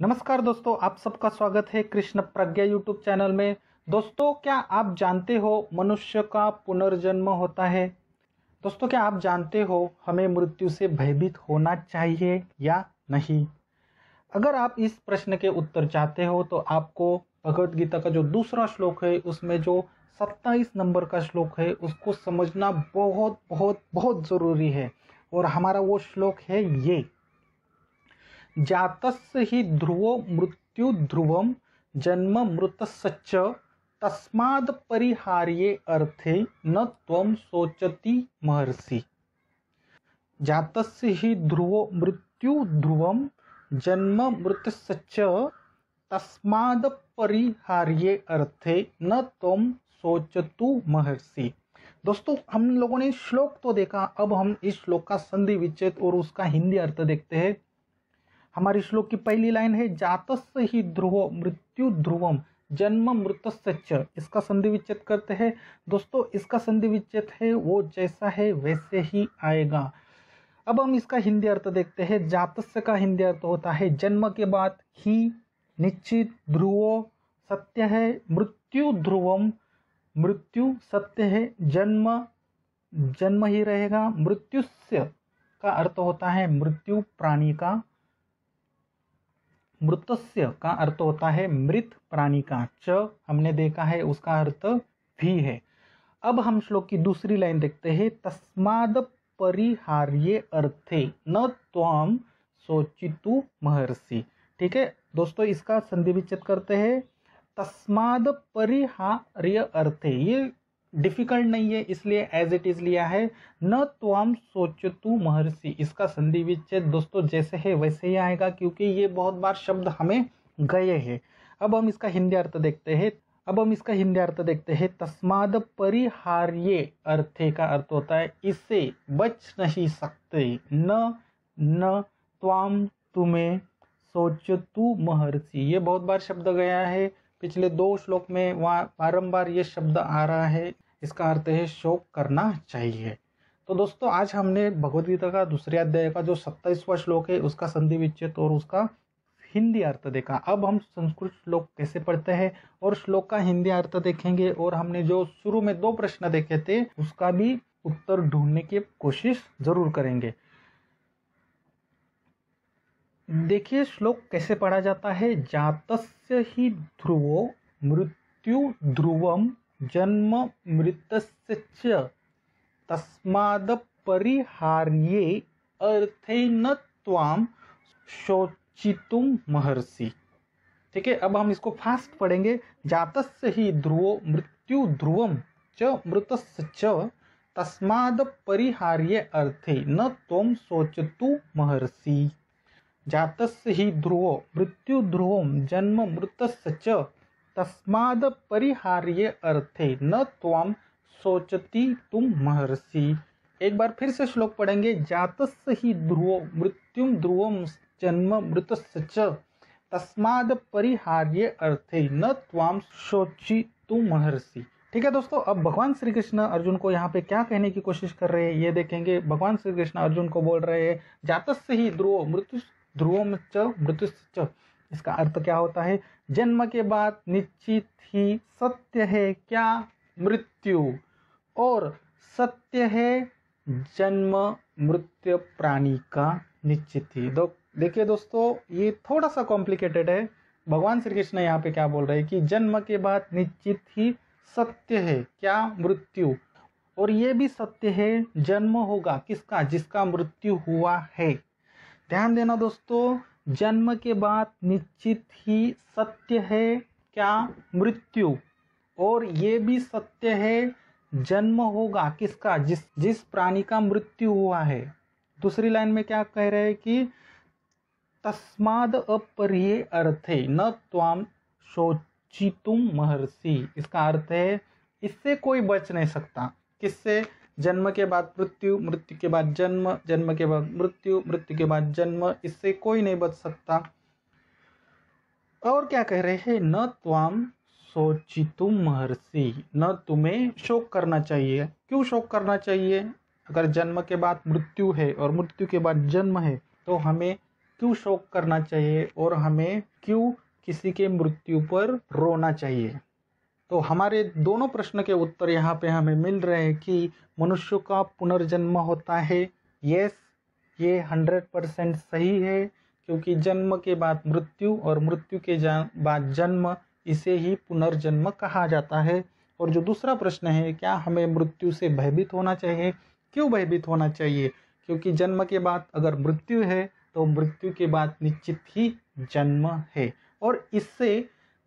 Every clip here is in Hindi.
नमस्कार दोस्तों, आप सबका स्वागत है कृष्ण प्रज्ञा यूट्यूब चैनल में। दोस्तों, क्या आप जानते हो मनुष्य का पुनर्जन्म होता है? दोस्तों, क्या आप जानते हो हमें मृत्यु से भयभीत होना चाहिए या नहीं? अगर आप इस प्रश्न के उत्तर चाहते हो तो आपको भगवत गीता का जो दूसरा श्लोक है उसमें जो 27 नंबर का श्लोक है उसको समझना बहुत बहुत बहुत जरूरी है। और हमारा वो श्लोक है ये, जातस्य हि ध्रुवो मृत्यु ध्रुवम जन्म मृतस्य तस्माद् परिहार्ये अर्थे न त्वं शोचति महर्षि। जातस्य हि ध्रुवो मृत्यु ध्रुवम जन्म मृतस्य तस्माद् परिहार्ये अर्थे न त्वं शोचतु महर्षि। दोस्तों, हम लोगों ने श्लोक तो देखा, अब हम इस श्लोक का संधि विच्छेद और उसका हिंदी अर्थ देखते हैं। हमारी श्लोक की पहली लाइन है, जातस्य ही ध्रुवो मृत्यु ध्रुवम जन्म मृतस्य। इसका संधि विच्छेद करते हैं। दोस्तों, इसका संधि विच्छेद है वो जैसा है वैसे ही आएगा। अब हम इसका हिंदी अर्थ देखते हैं। जातस्य का हिंदी अर्थ होता है जन्म के बाद ही, निश्चित, ध्रुवो सत्य है, मृत्यु ध्रुवम मृत्यु सत्य है, जन्म जन्म ही रहेगा, मृत्युस्य का अर्थ होता है मृत्यु प्राणी का, मृतस्य का अर्थ होता है मृत प्राणी का, च हमने देखा है उसका अर्थ भी है। अब हम श्लोक की दूसरी लाइन देखते हैं, तस्माद् परिहार्ये अर्थे न त्वं शोचितु महर्षि। ठीक है दोस्तों, इसका संधि विच्छेद करते हैं। तस्माद् परिहार्य अर्थे, ये डिफिकल्ट नहीं है इसलिए एज इट इज लिया है। न त्वं शोचतु महर्षि, इसका संधि विच्छेद दोस्तों जैसे है वैसे ही आएगा क्योंकि ये बहुत बार शब्द हमें गए हैं। अब हम इसका हिंदी अर्थ देखते हैं। तस्माद् परिहार्ये अर्थे का अर्थ होता है इससे बच नहीं सकते, न त्वं तुम्हें, शोचतु महर्षि, ये बहुत बार शब्द गया है। पिछले 2 श्लोक में बारंबार ये शब्द आ रहा है। इसका अर्थ है शोक करना चाहिए। तो दोस्तों, आज हमने भगवद गीता का दूसरे अध्याय का जो 27वां श्लोक है उसका संधि विच्छेद और उसका हिंदी अर्थ देखा। अब हम संस्कृत श्लोक कैसे पढ़ते हैं और श्लोक का हिंदी अर्थ देखेंगे, और हमने जो शुरू में 2 प्रश्न देखे थे उसका भी उत्तर ढूंढने की कोशिश जरूर करेंगे। देखिए श्लोक कैसे पढ़ा जाता है, जातस्य ही ध्रुवो मृत्यु ध्रुवम जन्म मृतस्य तस्माद् परिहार्ये अर्थे न त्वं शोचितुं महर्षि। ठीक है, अब हम इसको फास्ट पढ़ेंगे। जातस्य ही ध्रुवो मृत्यु ध्रुवम च मृतस्य तस्माद् परिहार्ये अर्थे न त्वं शोचतु महर्षि। जातस्य ही ध्रुवो मृत्यु ध्रुवम जन्म मृतस्य तस्माद् परिहार्ये अर्थे न त्वं शोचति तुम महर्षि। एक बार फिर से श्लोक पढ़ेंगे, जातस्य ही ध्रुवो मृत्यु ध्रुवम जन्म मृतस्य तस्माद् परिहार्ये अर्थे न त्वं शोचितु महर्षि। ठीक है दोस्तों, अब भगवान श्री कृष्ण अर्जुन को यहाँ पे क्या कहने की कोशिश कर रहे हैं ये देखेंगे। भगवान श्री कृष्ण अर्जुन को बोल रहे हैं, जातस्य ही ध्रुवो मृत्यु ध्रुवम च मृत्युश्च। इसका अर्थ क्या होता है, जन्म के बाद निश्चित ही सत्य है क्या मृत्यु, और सत्य है जन्म मृत्यु प्राणी का निश्चित ही। देखिए दोस्तों, ये थोड़ा सा कॉम्प्लिकेटेड है। भगवान श्री कृष्ण यहाँ पे क्या बोल रहे हैं कि जन्म के बाद निश्चित ही सत्य है क्या मृत्यु, और ये भी सत्य है जन्म होगा किसका, जिसका मृत्यु हुआ है। ध्यान देना दोस्तों, जन्म के बाद निश्चित ही सत्य है क्या मृत्यु, और ये भी सत्य है जन्म होगा किसका, जिस प्राणी का मृत्यु हुआ है। दूसरी लाइन में क्या कह रहे हैं कि तस्माद् अपरिहार्ये अर्थे न त्वं शोचितुं महर्षि। इसका अर्थ है इससे कोई बच नहीं सकता। किससे? जन्म के बाद मृत्यु, मृत्यु के बाद जन्म, जन्म के बाद मृत्यु, मृत्यु के बाद जन्म, इससे कोई नहीं बच सकता। और क्या कह रहे हैं, न त्वं शोचितुं महर्षि, न तुम्हें शोक करना चाहिए। क्यों शोक करना चाहिए? अगर जन्म के बाद मृत्यु है और मृत्यु के बाद जन्म है तो हमें क्यों शोक करना चाहिए और हमें क्यों किसी के मृत्यु पर रोना चाहिए। तो हमारे दोनों प्रश्न के उत्तर यहाँ पे हमें मिल रहे हैं कि मनुष्य का पुनर्जन्म होता है। यस, ये 100% सही है, क्योंकि जन्म के बाद मृत्यु और मृत्यु के बाद जन्म, इसे ही पुनर्जन्म कहा जाता है। और जो दूसरा प्रश्न है, क्या हमें मृत्यु से भयभीत होना चाहिए? क्यों भयभीत होना चाहिए? क्योंकि जन्म के बाद अगर मृत्यु है तो मृत्यु के बाद निश्चित ही जन्म है और इससे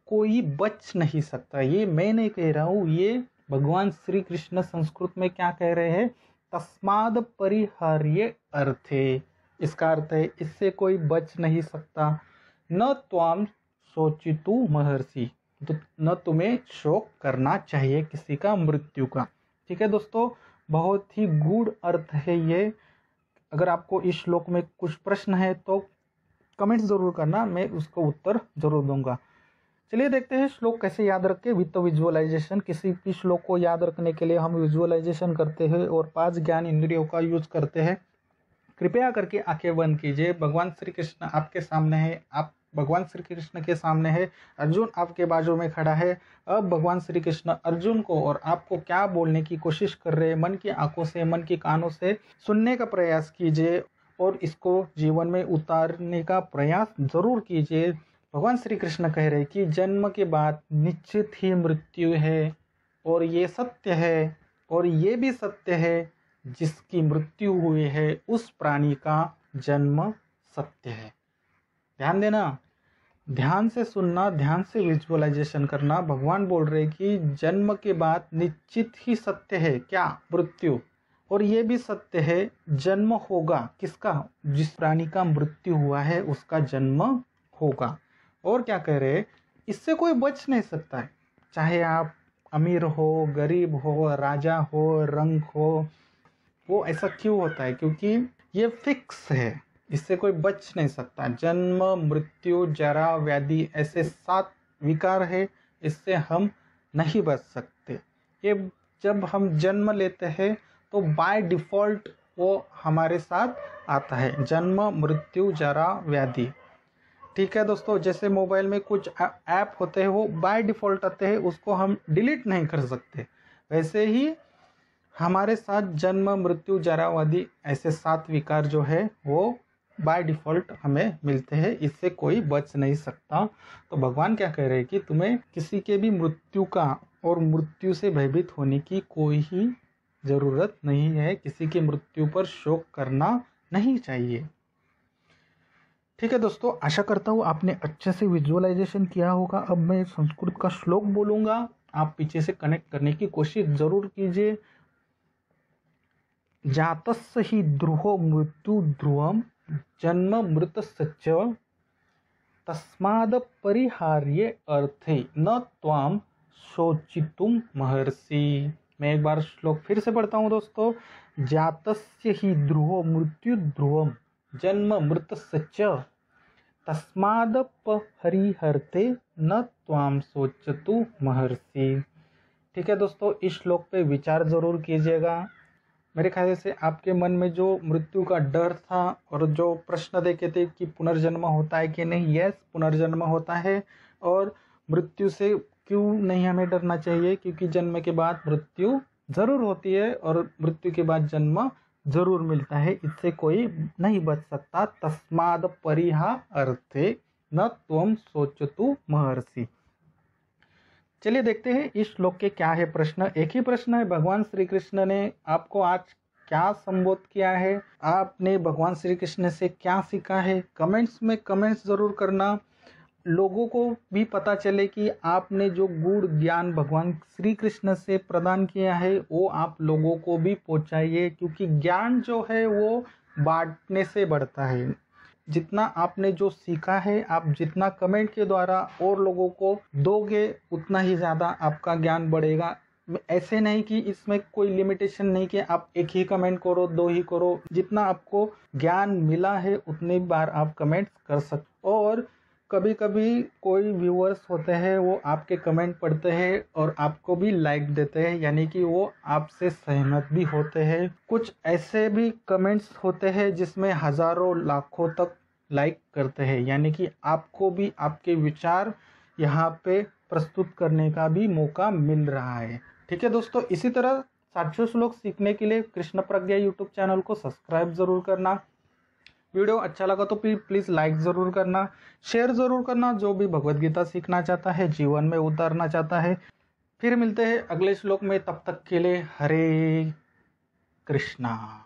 कोई बच नहीं सकता। ये मैं नहीं कह रहा हूँ, ये भगवान श्री कृष्ण संस्कृत में क्या कह रहे हैं? तस्माद परिहार्य अर्थे। इसका अर्थ है इससे कोई बच नहीं सकता। न त्वाम शोचितु महर्षि, तो न तुम्हें शोक करना चाहिए किसी का मृत्यु का। ठीक है दोस्तों, बहुत ही गूढ़ अर्थ है ये। अगर आपको इस श्लोक में कुछ प्रश्न है तो कमेंट जरूर करना, मैं उसको उत्तर जरूर दूंगा। चलिए देखते हैं श्लोक कैसे याद रखें विद विजुअलाइजेशन। किसी भी श्लोक को याद रखने के लिए हम विजुअलाइजेशन करते हैं और 5 ज्ञान इंद्रियों का यूज करते हैं। कृपया करके आंखें बंद कीजिए। भगवान श्री कृष्ण आपके सामने है, आप भगवान श्री कृष्ण के सामने है, अर्जुन आपके बाजू में खड़ा है। अब भगवान श्री कृष्ण अर्जुन को और आपको क्या बोलने की कोशिश कर रहे हैं, मन की आंखों से, मन की कानों से सुनने का प्रयास कीजिए और इसको जीवन में उतारने का प्रयास जरूर कीजिए। भगवान श्री कृष्ण कह रहे हैं कि जन्म के बाद निश्चित ही मृत्यु है और ये सत्य है, और ये भी सत्य है जिसकी मृत्यु हुई है उस प्राणी का जन्म सत्य है। ध्यान देना, ध्यान से सुनना, ध्यान से विजुअलाइजेशन करना। भगवान बोल रहे कि जन्म के बाद निश्चित ही सत्य है क्या? मृत्यु। और ये भी सत्य है जन्म होगा किसका? जिस प्राणी का मृत्यु हुआ है उसका जन्म होगा। और क्या कह रहे, इससे कोई बच नहीं सकता है, चाहे आप अमीर हो, गरीब हो, राजा हो, रंग हो। वो ऐसा क्यों होता है? क्योंकि ये फिक्स है, इससे कोई बच नहीं सकता। जन्म, मृत्यु, जरा, व्याधि, ऐसे 7 विकार है, इससे हम नहीं बच सकते। ये जब हम जन्म लेते हैं तो बाय डिफॉल्ट वो हमारे साथ आता है, जन्म, मृत्यु, जरा, व्याधि। ठीक है दोस्तों, जैसे मोबाइल में कुछ ऐप होते हैं वो बाय डिफॉल्ट आते हैं, उसको हम डिलीट नहीं कर सकते। वैसे ही हमारे साथ जन्म, मृत्यु, जरा, व्याधि, ऐसे 7 विकार जो है वो बाय डिफॉल्ट हमें मिलते हैं, इससे कोई बच नहीं सकता। तो भगवान क्या कह रहे हैं कि तुम्हें किसी के भी मृत्यु का और मृत्यु से भयभीत होने की कोई ही जरूरत नहीं है, किसी की मृत्यु पर शोक करना नहीं चाहिए। ठीक है दोस्तों, आशा करता हूँ आपने अच्छे से विजुअलाइजेशन किया होगा। अब मैं संस्कृत का श्लोक बोलूंगा, आप पीछे से कनेक्ट करने की कोशिश जरूर कीजिए। जातस्य हि ध्रुवो मृत्यु ध्रुवम जन्म मृतस्य तस्माद परिहार्य अर्थे न त्वाम शोचितुम महर्षि। मैं एक बार श्लोक फिर से पढ़ता हूँ दोस्तों। जातस्य हि ध्रुवो मृत्यु ध्रुवम जन्म मृतस्य तस्माद परिहर्ते न त्वाम शोचतु महर्षि। ठीक है दोस्तों, इस श्लोक पे विचार जरूर कीजिएगा। मेरे ख्याल से आपके मन में जो मृत्यु का डर था और जो प्रश्न देखे थे कि पुनर्जन्म होता है कि नहीं, यस पुनर्जन्म होता है। और मृत्यु से क्यों नहीं हमें डरना चाहिए? क्योंकि जन्म के बाद मृत्यु जरूर होती है और मृत्यु के बाद जन्म जरूर मिलता है, इससे कोई नहीं बच सकता। तस्माद परिहार्थे न त्वम शोचतु महर्षि। चलिए देखते हैं इस श्लोक के क्या है प्रश्न। एक ही प्रश्न है, भगवान श्री कृष्ण ने आपको आज क्या संबोध किया है, आपने भगवान श्री कृष्ण से क्या सीखा है। कमेंट्स में कमेंट्स जरूर करना, लोगों को भी पता चले कि आपने जो गूढ़ ज्ञान भगवान श्री कृष्ण से प्रदान किया है वो आप लोगों को भी पहुंचाइए। क्योंकि ज्ञान जो है वो बांटने से बढ़ता है। जितना आपने जो सीखा है, आप जितना कमेंट के द्वारा और लोगों को दोगे उतना ही ज़्यादा आपका ज्ञान बढ़ेगा। ऐसे नहीं कि इसमें कोई लिमिटेशन नहीं कि आप एक ही कमेंट करो, 2 ही करो। जितना आपको ज्ञान मिला है उतनी बार आप कमेंट्स कर सकते। और कभी कभी कोई व्यूअर्स होते हैं वो आपके कमेंट पढ़ते हैं और आपको भी लाइक देते हैं, यानी कि वो आपसे सहमत भी होते हैं। कुछ ऐसे भी कमेंट्स होते हैं जिसमें हजारों लाखों तक लाइक करते हैं, यानी कि आपको भी आपके विचार यहाँ पे प्रस्तुत करने का भी मौका मिल रहा है। ठीक है दोस्तों, इसी तरह 700 श्लोक सीखने के लिए कृष्ण प्रज्ञा यूट्यूब चैनल को सब्सक्राइब ज़रूर करना। वीडियो अच्छा लगा तो प्लीज़ लाइक ज़रूर करना, शेयर ज़रूर करना। जो भी भगवत गीता सीखना चाहता है, जीवन में उतारना चाहता है। फिर मिलते हैं अगले श्लोक में, तब तक के लिए हरे कृष्णा।